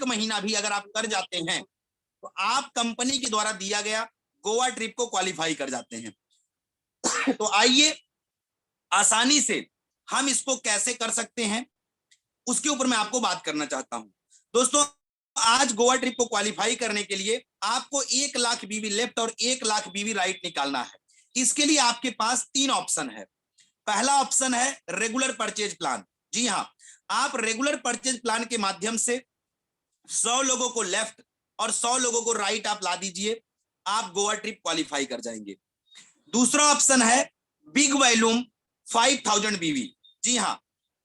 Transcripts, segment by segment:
महीना भी अगर आप कर जाते हैं तो आप कंपनी के द्वारा दिया गया गोवा ट्रिप को क्वालिफाई कर जाते हैं। तो आइए आसानी से हम इसको कैसे कर सकते हैं उसके ऊपर मैं आपको बात करना चाहता हूं। दोस्तों, आज गोवा ट्रिप को क्वालिफाई करने के लिए आपको 1 लाख बीवी लेफ्ट और 1 लाख बीवी राइट निकालना है। इसके लिए आपके पास 3 ऑप्शन है। पहला ऑप्शन है रेगुलर परचेज प्लान। जी हां, आप रेगुलर परचेज प्लान के माध्यम से 100 लोगों को लेफ्ट और 100 लोगों को राइट आप ला दीजिए, आप गोवा ट्रिप क्वालिफाई कर जाएंगे। दूसरा ऑप्शन है बिग वॉल्यूम 5000 बीवी। जी हां,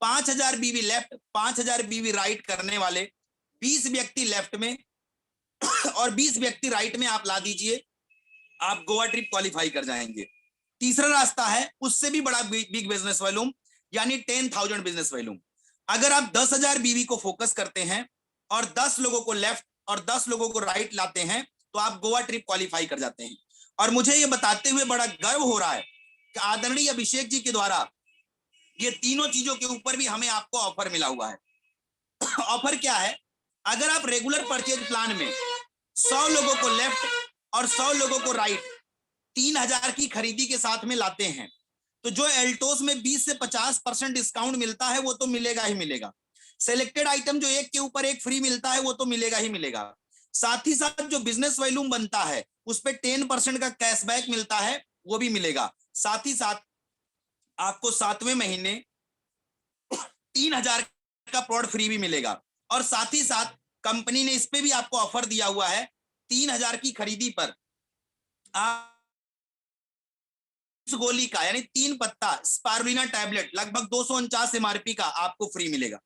5000 बीवी लेफ्ट 5000 बीवी राइट करने वाले 20 व्यक्ति लेफ्ट में और 20 व्यक्ति राइट में आप ला दीजिए, आप गोवा ट्रिप क्वालिफाई कर जाएंगे। तीसरा रास्ता है उससे भी बड़ा बिग बिजनेस वॉल्यूम, यानी 10,000 बिजनेस वॉल्यूम। अगर आप 10,000 बीवी को फोकस करते हैं और 10 लोगों को लेफ्ट और 10 लोगों को राइट लाते हैं तो आप गोवा ट्रिप क्वालिफाई कर जाते हैं। और मुझे ये बताते हुए बड़ा गर्व हो रहा है कि आदरणीय अभिषेक जी के द्वारा ये तीनों चीजों के ऊपर भी हमें आपको ऑफर मिला हुआ है। ऑफर क्या है? अगर आप रेगुलर परचेज प्लान में 100 लोगों को लेफ्ट और 100 लोगों को राइट 3,000 की खरीदी के साथ में लाते हैं तो जो एल्टोस में 20 से 50% डिस्काउंट मिलता है वो तो मिलेगा ही मिलेगा। सिलेक्टेड आइटम जो एक के ऊपर एक फ्री मिलता है वो तो मिलेगा ही मिलेगा। साथ ही साथ जो बिजनेस वॉल्यूम बनता है उस पे 10% का कैशबैक मिलता है वो भी मिलेगा। साथ ही साथ आपको 7वें महीने 3,000 का प्रोडक्ट फ्री भी मिलेगा। और साथ ही साथ कंपनी ने इस पे भी आपको ऑफर दिया हुआ है, 3,000 की खरीदी पर आप गोली का यानी 3 पत्ता स्पारुलिना टैबलेट लगभग 249 MRP का आपको फ्री मिलेगा।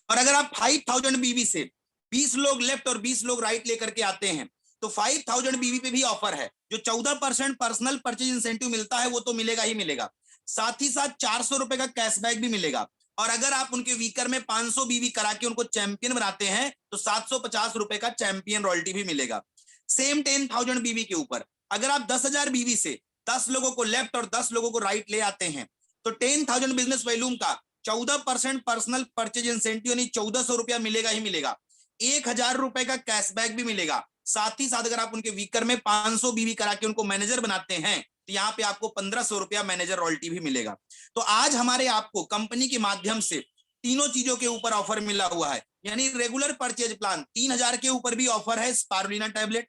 और अगर आप 5,000 बीवी से 20 लोग लेफ्ट और 20 लोग राइट लेकर के आते हैं तो 5,000 बीवी पे भी ऑफर है। जो 14% पर्सनल परचेज इंसेंटिव मिलता है वो तो मिलेगा ही मिलेगा। साथ ही साथ 400 रुपए का कैशबैक भी मिलेगा। और अगर आप उनके वीकर में 500 बीवी करा के उनको चैंपियन बनाते हैं तो 750 रुपए का चैंपियन रॉयल्टी भी मिलेगा। सेम 10,000 बीवी के ऊपर अगर आप 10,000 बीवी से 10 लोगों को लेफ्ट और 10 लोगों को राइट ले आते हैं तो 10,000 बिजनेस वॉल्यूम का 14% पर्सनल परचेज इंसेंटिव यानी 1,400 रुपया मिलेगा ही मिलेगा। 1,000 रुपए का कैशबैक भी मिलेगा। साथ ही साथ अगर आप उनके वीकर में 500 बीवी करा के उनको मैनेजर बनाते हैं तो यहाँ पे आपको 1,500 रुपया मैनेजर रॉयल्टी भी मिलेगा। तो आज हमारे आपको कंपनी के माध्यम से तीनों चीजों के ऊपर ऑफर मिला हुआ है। यानी रेगुलर परचेज प्लान 3,000 के ऊपर भी ऑफर है स्पारुलिना टैबलेट,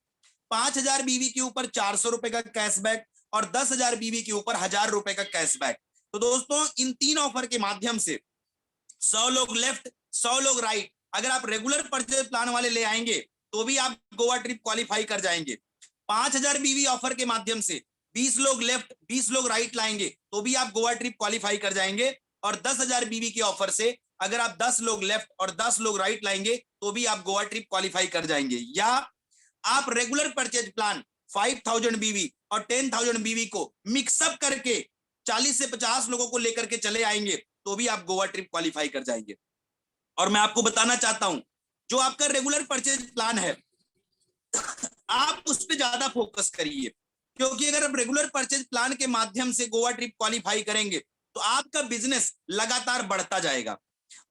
5,000 बीवी के ऊपर 400 रुपए का कैशबैक और 10,000 बीवी के ऊपर 1,000 रुपए का कैशबैक। तो दोस्तों इन 3 ऑफर के माध्यम से 100 लोग लेफ्ट 100 लोग राइट अगर आप रेगुलर परचेज प्लान वाले ले आएंगे तो भी आप गोवा ट्रिप क्वालिफाई कर जाएंगे। 5,000 बीवी ऑफर के माध्यम से 20 लोग लेफ्ट 20 लोग राइट लाएंगे तो भी आप गोवा ट्रिप क्वालिफाई कर जाएंगे। और 10,000 बीवी के ऑफर से अगर आप 10 लोग लेफ्ट और 10 लोग राइट लाएंगे तो भी आप गोवा ट्रिप क्वालिफाई कर जाएंगे। या आप रेगुलर परचेज प्लान 5,000 बीवी और 10,000 बीवी को मिक्सअप करके 40 से 50 लोगों को लेकर के चले आएंगे तो भी आप गोवा ट्रिप क्वालिफाई कर जाएंगे। और मैं आपको बताना चाहता हूं जो आपका रेगुलर परचेज प्लान है आप उस पर ज्यादा फोकस करिए, क्योंकि अगर आप रेगुलर परचेज प्लान के माध्यम से गोवा ट्रिप क्वालिफाई करेंगे तो आपका बिजनेस लगातार बढ़ता जाएगा।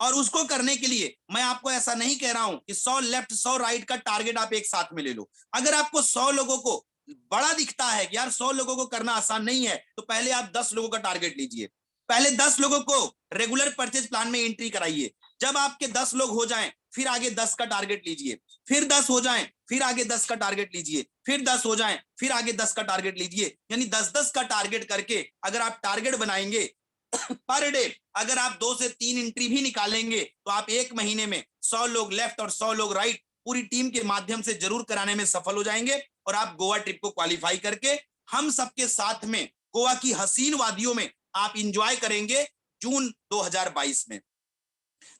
और उसको करने के लिए मैं आपको ऐसा नहीं कह रहा हूं कि 100 लेफ्ट 100 राइट का टारगेट आप एक साथ में ले लो। अगर आपको 100 लोगों को बड़ा दिखता है कि यार 100 लोगों को करना आसान नहीं है तो पहले आप 10 लोगों का टारगेट लीजिए। पहले 10 लोगों को रेगुलर परचेज प्लान में एंट्री कराइए। जब आपके 10 लोग हो जाएं फिर आगे 10 का टारगेट लीजिए, फिर 10 हो जाएं फिर आगे 10 का टारगेट लीजिए, फिर 10 हो जाएं फिर आगे 10 का टारगेट लीजिए। यानी 10-10 का टारगेट करके अगर आप टारगेट बनाएंगे पर डे अगर आप 2 से 3 एंट्री भी निकालेंगे तो आप एक महीने में 100 लोग लेफ्ट और 100 लोग राइट पूरी टीम के माध्यम से जरूर कराने में सफल हो जाएंगे। और आप गोवा ट्रिप को क्वालिफाई करके हम सबके साथ में गोवा की हसीन वादियों में आप इंजॉय करेंगे जून 2022 में।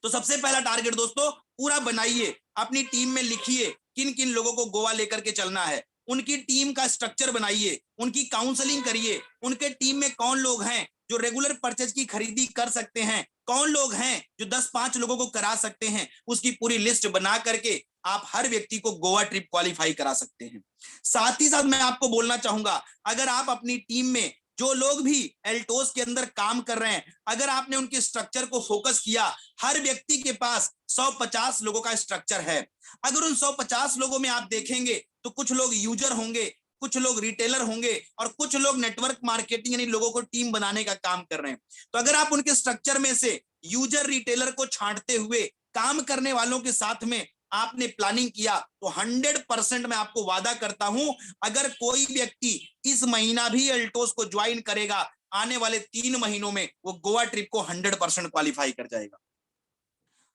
तो सबसे पहला टारगेट दोस्तों पूरा बनाइए, अपनी टीम में लिखिए किन किन लोगों को गोवा लेकर के चलना है, उनकी टीम का स्ट्रक्चर बनाइए, उनकी काउंसलिंग करिए, उनके टीम में कौन लोग हैं जो रेगुलर परचेज की खरीदी कर सकते हैं, कौन लोग हैं जो 10-5 लोगों को करा सकते हैं, उसकी पूरी लिस्ट बना करके आप हर व्यक्ति को गोवा ट्रिप क्वालिफाई करा सकते हैं। साथ ही साथ मैं आपको बोलना चाहूंगा अगर आप अपनी टीम में जो लोग भी एल्टोस के अंदर काम कर रहे हैं, अगर आपने उनके स्ट्रक्चर को फोकस किया, हर व्यक्ति के पास 150 लोगों का स्ट्रक्चर है। अगर उन 150 लोगों में आप देखेंगे तो कुछ लोग यूजर होंगे, कुछ लोग रिटेलर होंगे और कुछ लोग नेटवर्क मार्केटिंग यानी लोगों को टीम बनाने का काम कर रहे हैं। तो अगर आप उनके स्ट्रक्चर में से यूजर रिटेलर को छांटते हुए काम करने वालों के साथ में आपने प्लानिंग किया तो 100% मैं आपको वादा करता हूं, अगर कोई व्यक्ति इस महीना भी एल्टोस को ज्वाइन करेगा, आने वाले 3 महीनों में वो गोवा ट्रिप को 100% क्वालिफाई कर जाएगा।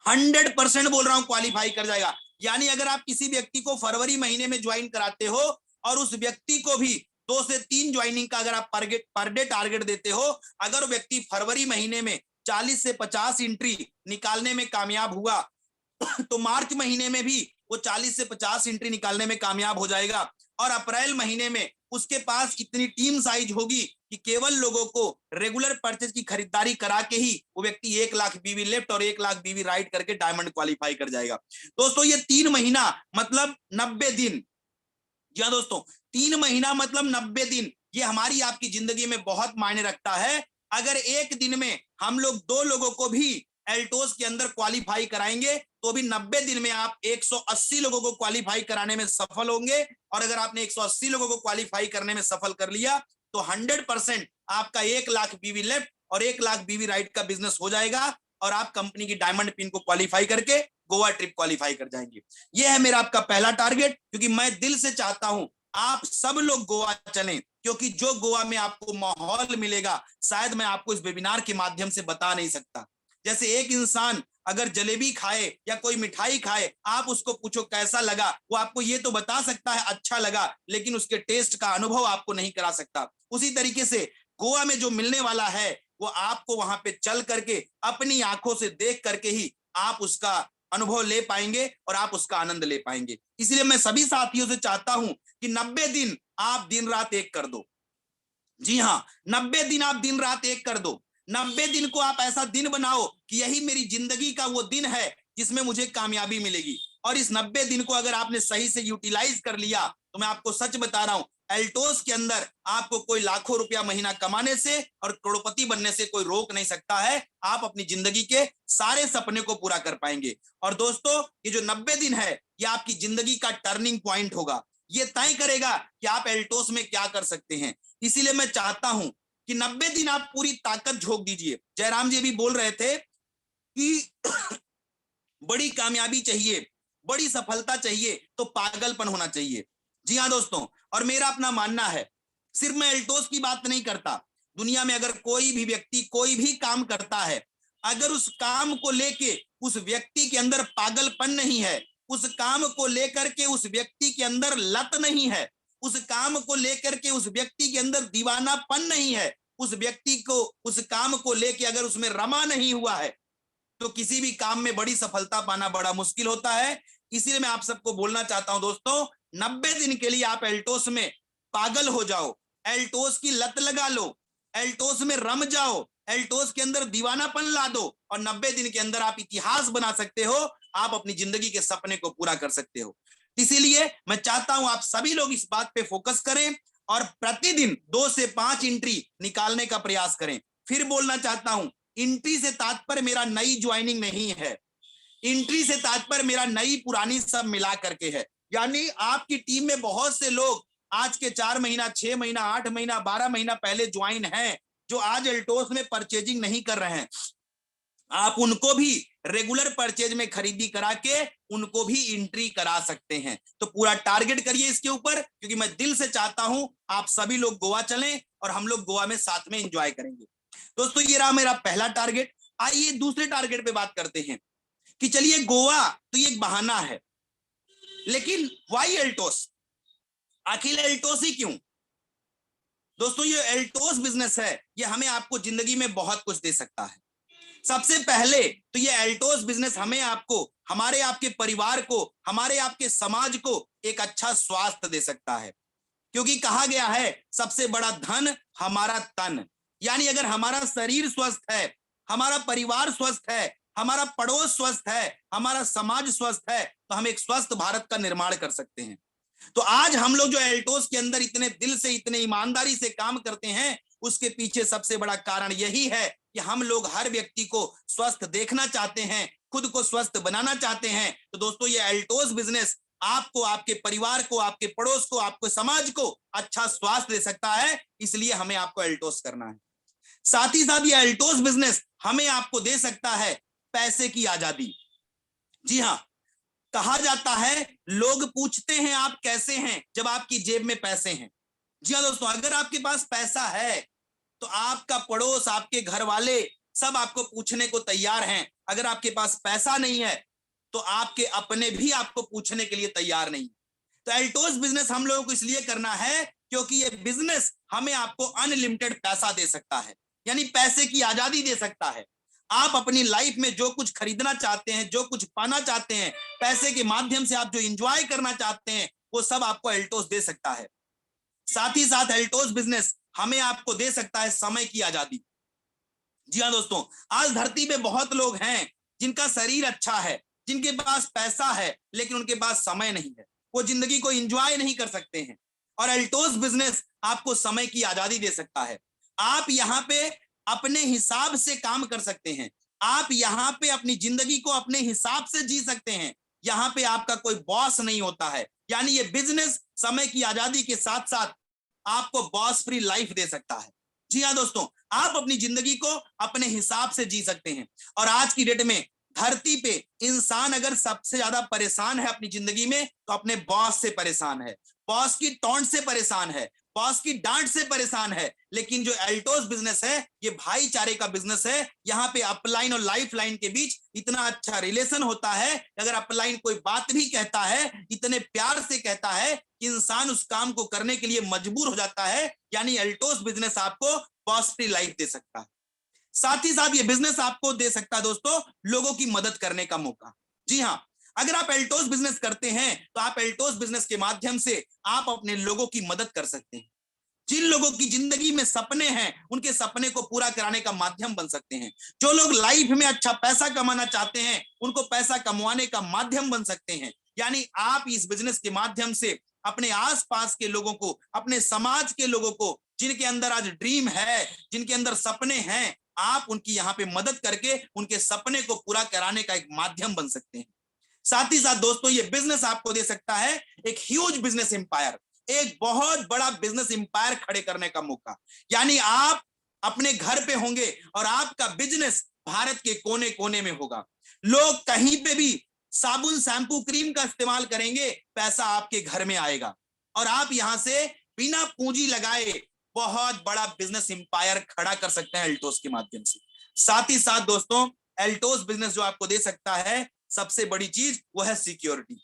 100% बोल रहा हूं, क्वालिफाई कर जाएगा। यानी अगर आप किसी व्यक्ति को फरवरी महीने में ज्वाइन कराते हो और उस व्यक्ति को भी 2 से 3 ज्वाइनिंग का अगर आप पर डे टारगेट देते हो, अगर व्यक्ति फरवरी महीने में 40 से 50 एंट्री निकालने में कामयाब हुआ तो मार्च महीने में भी वो 40 से 50 एंट्री निकालने में कामयाब हो जाएगा और अप्रैल महीने में उसके पास इतनी टीम साइज होगी कि केवल लोगों को रेगुलर परचेज की खरीदारी करा के ही वो व्यक्ति 1 लाख बीवी लेफ्ट और 1 लाख बीवी राइट करके डायमंड क्वालिफाई कर जाएगा। दोस्तों ये 3 महीना मतलब 90 दिन, जी हाँ दोस्तों, 3 महीना मतलब 90 दिन, ये हमारी आपकी जिंदगी में बहुत मायने रखता है। अगर एक दिन में हम लोग 2 लोगों को भी एल्टोस के अंदर क्वालिफाई कराएंगे तो भी 90 दिन में आप 180 लोगों को क्वालिफाई कराने में सफल होंगे। और अगर आपने 180 लोगों को क्वालिफाई करने में सफल कर लिया तो 100% आपका 1 लाख बीवी लेफ्ट और 1 लाख बीवी राइट का बिजनेस हो जाएगा और आप कंपनी की डायमंड पिन को क्वालिफाई करके गोवा ट्रिप क्वालिफाई कर जाएंगे। यह है मेरा आपका पहला टारगेट, क्योंकि मैं दिल से चाहता हूं आप सब लोग गोवा चलें, क्योंकि जो गोवा में आपको माहौल मिलेगा शायद मैं आपको इस वेबिनार के माध्यम से बता नहीं सकता। जैसे एक इंसान अगर जलेबी खाए या कोई मिठाई खाए, आप उसको पूछो कैसा लगा, वो आपको ये तो बता सकता है अच्छा लगा, लेकिन उसके टेस्ट का अनुभव आपको नहीं करा सकता। उसी तरीके से गोवा में जो मिलने वाला है वो आपको वहां पे चल करके अपनी आंखों से देख करके ही आप उसका अनुभव ले पाएंगे और आप उसका आनंद ले पाएंगे। इसलिए मैं सभी साथियों से चाहता हूं कि 90 दिन आप दिन रात एक कर दो। जी हाँ, 90 दिन आप दिन रात एक कर दो। 90 दिन को आप ऐसा दिन बनाओ कि यही मेरी जिंदगी का वो दिन है जिसमें मुझे कामयाबी मिलेगी। और इस 90 दिन को अगर आपने सही से यूटिलाइज कर लिया तो मैं आपको सच बता रहा हूं, एल्टोस के अंदर आपको कोई लाखों रुपया महीना कमाने से और करोड़पति बनने से कोई रोक नहीं सकता है। आप अपनी जिंदगी के सारे सपने को पूरा कर पाएंगे। और दोस्तों ये जो 90 दिन है ये आपकी जिंदगी का टर्निंग पॉइंट होगा। ये तय करेगा कि आप एल्टोस में क्या कर सकते हैं। इसीलिए मैं चाहता हूं कि 90 दिन आप पूरी ताकत झोंक दीजिए। जयराम जी भी बोल रहे थे कि बड़ी कामयाबी चाहिए, बड़ी सफलता चाहिए तो पागलपन होना चाहिए। जी हाँ दोस्तों, और मेरा अपना मानना है, सिर्फ मैं एल्टोस की बात नहीं करता, दुनिया में अगर कोई भी व्यक्ति कोई भी काम करता है, अगर उस काम को लेके उस व्यक्ति के अंदर पागलपन नहीं है, उस काम को लेकर के उस व्यक्ति के अंदर लत नहीं है, उस काम को लेकर के उस व्यक्ति के अंदर दीवानापन नहीं है, उस व्यक्ति को उस काम को लेके अगर उसमें रमा नहीं हुआ है, तो किसी भी काम में बड़ी सफलता पाना बड़ा मुश्किल होता है। इसीलिए मैं आप सबको बोलना चाहता हूं दोस्तों, 90 दिन के लिए आप एल्टोस में पागल हो जाओ, एल्टोस की लत लगा लो, एल्टोस में रम जाओ, एल्टोस के अंदर दीवानापन ला दो और 90 दिन के अंदर आप इतिहास बना सकते हो, आप अपनी जिंदगी के सपने को पूरा कर सकते हो। इसीलिए मैं चाहता हूं आप सभी लोग इस बात पे फोकस करें और प्रतिदिन 2 से 5 एंट्री निकालने का प्रयास करें। फिर बोलना चाहता हूं, एंट्री से तात्पर्य मेरा नई ज्वाइनिंग नहीं है, एंट्री से तात्पर्य मेरा नई पुरानी सब मिला करके है। यानी आपकी टीम में बहुत से लोग आज के 4 महीना 6 महीना 8 महीना 12 महीना पहले ज्वाइन हैं, जो आज एल्टोस में परचेजिंग नहीं कर रहे हैं, आप उनको भी रेगुलर परचेज में खरीदी करा के उनको भी एंट्री करा सकते हैं। तो पूरा टारगेट करिए इसके ऊपर, क्योंकि मैं दिल से चाहता हूं आप सभी लोग गोवा चलें और हम लोग गोवा में साथ में एंजॉय करेंगे। दोस्तों ये रहा मेरा पहला टारगेट। आइए दूसरे टारगेट पे बात करते हैं कि चलिए गोवा तो ये एक बहाना है, लेकिन वाई एल्टोस, आखिर एल्टोस ही क्यों? दोस्तों ये एल्टोस बिजनेस है, ये हमें आपको जिंदगी में बहुत कुछ दे सकता है। सबसे पहले तो ये एल्टोस बिजनेस हमें आपको, हमारे आपके परिवार को, हमारे आपके समाज को एक अच्छा स्वास्थ्य दे सकता है, क्योंकि कहा गया है सबसे बड़ा धन हमारा तन। यानी अगर हमारा शरीर स्वस्थ है, हमारा परिवार स्वस्थ है, हमारा पड़ोस स्वस्थ है, हमारा समाज स्वस्थ है, तो हम एक स्वस्थ भारत का निर्माण कर सकते हैं। तो आज हम लोग जो एल्टोस के अंदर इतने दिल से इतने ईमानदारी से काम करते हैं, उसके पीछे सबसे बड़ा कारण यही है कि हम लोग हर व्यक्ति को स्वस्थ देखना चाहते हैं, खुद को स्वस्थ बनाना चाहते हैं। तो दोस्तों ये एल्टोस बिजनेस आपको, आपके परिवार को, आपके पड़ोस को, आपको समाज को अच्छा स्वास्थ्य दे सकता है, इसलिए हमें आपको एल्टोस करना है। साथ ही साथ ये एल्टोस बिजनेस हमें आपको दे सकता है पैसे की आजादी। जी हाँ, कहा जाता है लोग पूछते हैं आप कैसे हैं जब आपकी जेब में पैसे हैं। जी हाँ दोस्तों, अगर आपके पास पैसा है तो आपका पड़ोस, आपके घर वाले सब आपको पूछने को तैयार हैं। अगर आपके पास पैसा नहीं है तो आपके अपने भी आपको पूछने के लिए तैयार नहीं। तो एल्टोस बिजनेस हम लोगों को इसलिए करना है क्योंकि ये बिजनेस हमें आपको अनलिमिटेड पैसा दे सकता है, यानी पैसे की आजादी दे सकता है। आप अपनी लाइफ में जो कुछ खरीदना चाहते हैं, जो कुछ पाना चाहते हैं, पैसे के माध्यम से आप जो एंजॉय करना चाहते हैं, वो सब आपको एल्टोस दे सकता है। साथ ही साथ एल्टोस बिजनेस हमें आपको दे सकता है समय की आजादी। जी हाँ दोस्तों, आज धरती पे बहुत लोग हैं जिनका शरीर अच्छा है, जिनके पास पैसा है, लेकिन उनके पास समय नहीं है, वो जिंदगी को एंजॉय नहीं कर सकते हैं। और एल्टोस बिजनेस आपको समय की आजादी दे सकता है। आप यहाँ पे अपने हिसाब से काम कर सकते हैं, आप यहाँ पे अपनी जिंदगी को अपने हिसाब से जी सकते हैं। यहाँ पे आपका कोई बॉस नहीं होता है, यानी ये बिजनेस समय की आजादी के साथ साथ आपको बॉस फ्री लाइफ दे सकता है। जी हाँ दोस्तों, आप अपनी जिंदगी को अपने हिसाब से जी सकते हैं। और आज की डेट में धरती पे इंसान अगर सबसे ज्यादा परेशान है अपनी जिंदगी में तो अपने बॉस से परेशान है, बॉस की टोंट से परेशान है, बॉस की डांट से परेशान है। लेकिन जो एल्टोस बिजनेस है ये भाईचारे का बिजनेस है। यहाँ पे अपलाइन और लाइफ लाइन के बीच इतना अच्छा रिलेशन होता है, अगर अपलाइन कोई बात भी कहता है इतने प्यार से कहता है कि इंसान उस काम को करने के लिए मजबूर हो जाता है। यानी एल्टोस बिजनेस आपको बॉस फ्री लाइफ दे सकता है। साथ ही साथ ये बिजनेस आपको दे सकता है दोस्तों लोगों की मदद करने का मौका। जी हाँ, अगर आप एल्टोस बिजनेस करते हैं तो आप एल्टोस बिजनेस के माध्यम से आप अपने लोगों की मदद कर सकते हैं। जिन लोगों की जिंदगी में सपने हैं उनके सपने को पूरा कराने का माध्यम बन सकते हैं। जो लोग लाइफ में अच्छा पैसा कमाना चाहते हैं उनको पैसा कमाने का माध्यम बन सकते हैं। यानी आप इस बिजनेस के माध्यम से अपने आसपास के लोगों को, अपने समाज के लोगों को, जिनके अंदर आज ड्रीम है, जिनके अंदर सपने हैं, आप उनकी यहाँ पे मदद करके उनके सपने को पूरा कराने का एक माध्यम बन सकते हैं। साथ ही साथ दोस्तों ये बिजनेस आपको दे सकता है एक ह्यूज बिजनेस एम्पायर, एक बहुत बड़ा बिजनेस एम्पायर खड़े करने का मौका। यानी आप अपने घर पे होंगे और आपका बिजनेस भारत के कोने कोने में होगा। लोग कहीं पे भी साबुन, शैम्पू, क्रीम का इस्तेमाल करेंगे, पैसा आपके घर में आएगा और आप यहां से बिना पूंजी लगाए बहुत बड़ा बिजनेस एम्पायर खड़ा कर सकते हैं एल्टोस के माध्यम से। साथ ही साथ दोस्तों एल्टोस बिजनेस जो आपको दे सकता है सबसे बड़ी चीज वो है सिक्योरिटी।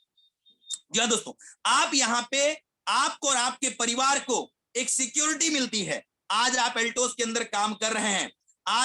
जी हाँ दोस्तों, आप यहाँ पे आपको और आपके परिवार को एक सिक्योरिटी मिलती है। आज आप एल्टोस के अंदर काम कर रहे हैं,